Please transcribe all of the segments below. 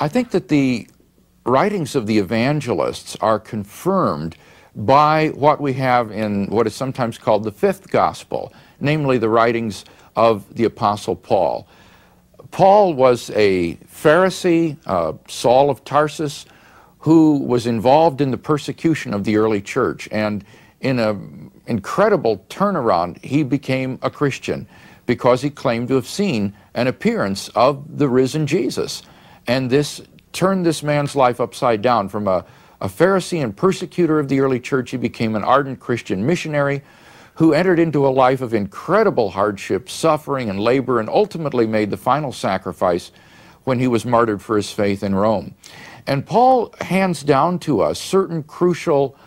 I think that the writings of the evangelists are confirmed by what we have in what is sometimes called the fifth gospel, namely the writings of the Apostle Paul. Paul was a Pharisee, Saul of Tarsus, who was involved in the persecution of the early church, and in an incredible turnaround, he became a Christian because he claimed to have seen an appearance of the risen Jesus. And this turned this man's life upside down. From a Pharisee and persecutor of the early church, he became an ardent Christian missionary who entered into a life of incredible hardship, suffering, and labor, and ultimately made the final sacrifice when he was martyred for his faith in Rome. And Paul hands down to us certain crucial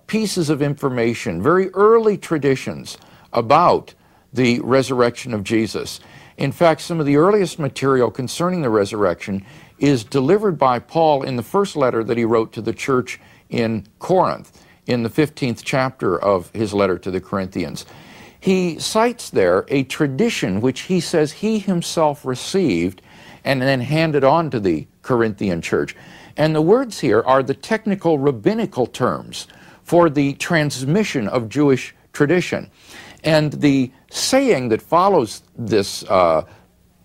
pieces of information, very early traditions about the resurrection of Jesus. In fact, some of the earliest material concerning the resurrection is delivered by Paul in the first letter that he wrote to the church in Corinth, in the 15th chapter of his letter to the Corinthians. He cites there a tradition which he says he himself received and then handed on to the Corinthian church. And the words here are the technical rabbinical terms for the transmission of Jewish tradition. And the saying that follows this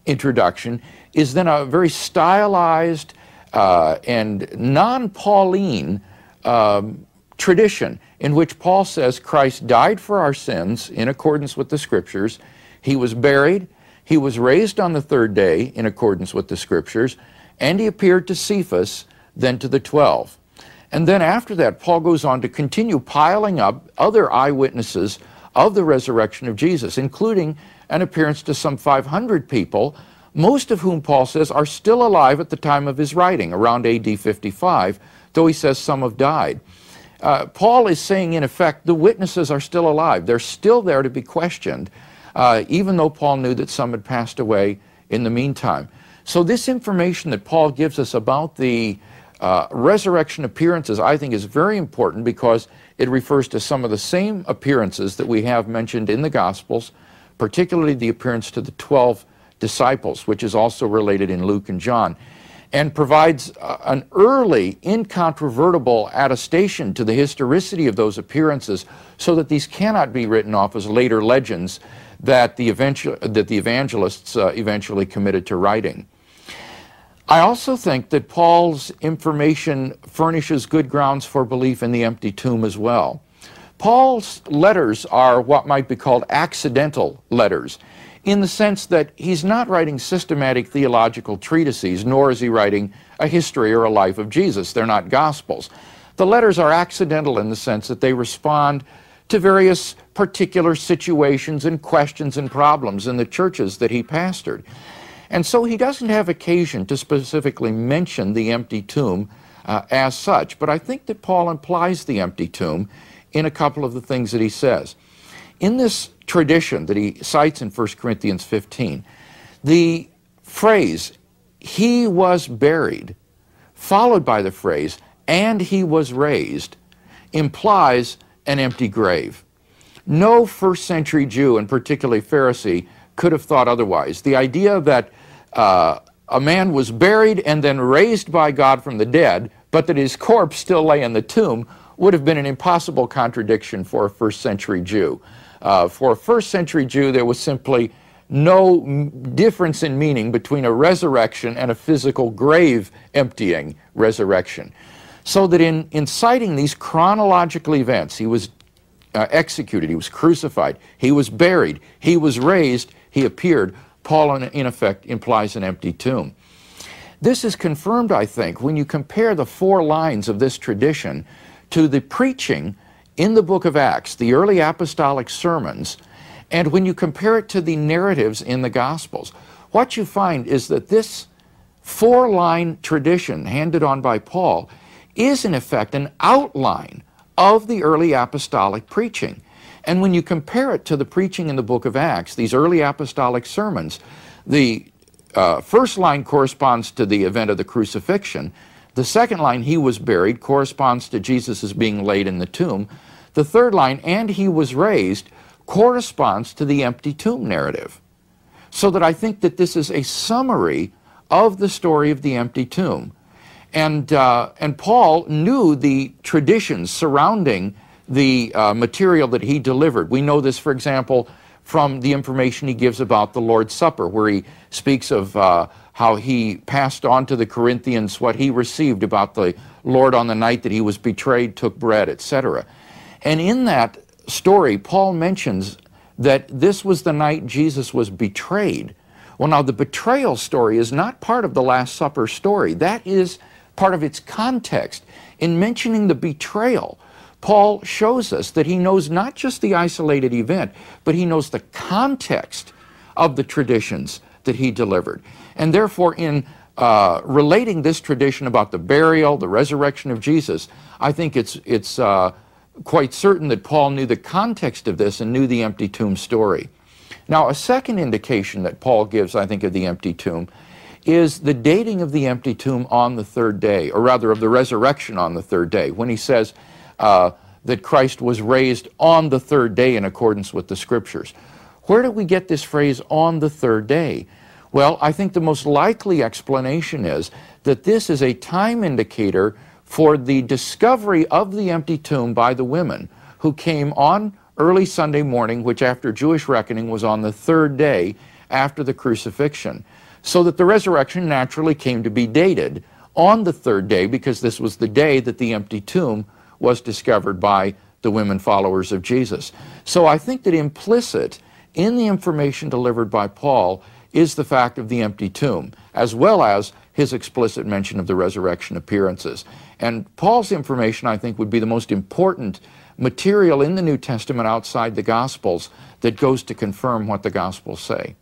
introduction is then a very stylized and non-Pauline tradition in which Paul says Christ died for our sins in accordance with the Scriptures, he was buried, he was raised on the third day in accordance with the Scriptures, and he appeared to Cephas, then to the 12. And then after that, Paul goes on to continue piling up other eyewitnesses of the resurrection of Jesus, including an appearance to some 500 people, most of whom Paul says are still alive at the time of his writing, around AD 55, though he says some have died. Paul is saying, in effect, the witnesses are still alive. They're still there to be questioned, even though Paul knew that some had passed away in the meantime. So this information that Paul gives us about the resurrection appearances, I think, is very important because it refers to some of the same appearances that we have mentioned in the Gospels, particularly the appearance to the 12 disciples, which is also related in Luke and John, and provides an early, incontrovertible attestation to the historicity of those appearances so that these cannot be written off as later legends that the evangelists eventually committed to writing. I also think that Paul's information furnishes good grounds for belief in the empty tomb as well. Paul's letters are what might be called accidental letters, in the sense that he's not writing systematic theological treatises, nor is he writing a history or a life of Jesus. They're not gospels. The letters are accidental in the sense that they respond to various particular situations and questions and problems in the churches that he pastored. And so he doesn't have occasion to specifically mention the empty tomb as such, but I think that Paul implies the empty tomb in a couple of the things that he says. In this tradition that he cites in 1 Corinthians 15, the phrase, "he was buried," followed by the phrase, "and he was raised," implies an empty grave. No first century Jew, and particularly Pharisee, could have thought otherwise. The idea that a man was buried and then raised by God from the dead, but that his corpse still lay in the tomb, would have been an impossible contradiction for a first century Jew. For a first century Jew, there was simply no difference in meaning between a resurrection and a physical grave emptying resurrection. So that in citing these chronological events, he was executed, he was crucified, he was buried, he was raised, he appeared, Paul in effect implies an empty tomb. This is confirmed, I think, when you compare the 4 lines of this tradition to the preaching in the book of Acts, the early apostolic sermons, and when you compare it to the narratives in the Gospels. What you find is that this 4-line tradition handed on by Paul is in effect an outline of the early apostolic preaching. And when you compare it to the preaching in the book of Acts, these early apostolic sermons, the first line corresponds to the event of the crucifixion. The second line, "he was buried," corresponds to Jesus' being laid in the tomb. The third line, "and he was raised," corresponds to the empty tomb narrative. So that I think that this is a summary of the story of the empty tomb. And Paul knew the traditions surrounding the material that he delivered. We know this, for example, from the information he gives about the Lord's Supper, where he speaks of how he passed on to the Corinthians what he received about the Lord on the night that he was betrayed, took bread, etc. And in that story, Paul mentions that this was the night Jesus was betrayed. Well, now, the betrayal story is not part of the Last Supper story. That is part of its context. In mentioning the betrayal, Paul shows us that he knows not just the isolated event, but he knows the context of the traditions that he delivered. And therefore, in relating this tradition about the burial, the resurrection of Jesus, I think it's quite certain that Paul knew the context of this and knew the empty tomb story. Now, a second indication that Paul gives, I think, of the empty tomb is the dating of the empty tomb on the third day, or rather of the resurrection on the third day, when he says that Christ was raised on the third day in accordance with the Scriptures. Where do we get this phrase, on the third day? Well, I think the most likely explanation is that this is a time indicator for the discovery of the empty tomb by the women who came on early Sunday morning, which after Jewish reckoning was on the third day after the crucifixion, so that the resurrection naturally came to be dated on the third day, because this was the day that the empty tomb was discovered by the women followers of Jesus. So I think that implicit in the information delivered by Paul is the fact of the empty tomb, as well as his explicit mention of the resurrection appearances. And Paul's information, I think, would be the most important material in the New Testament outside the Gospels that goes to confirm what the Gospels say.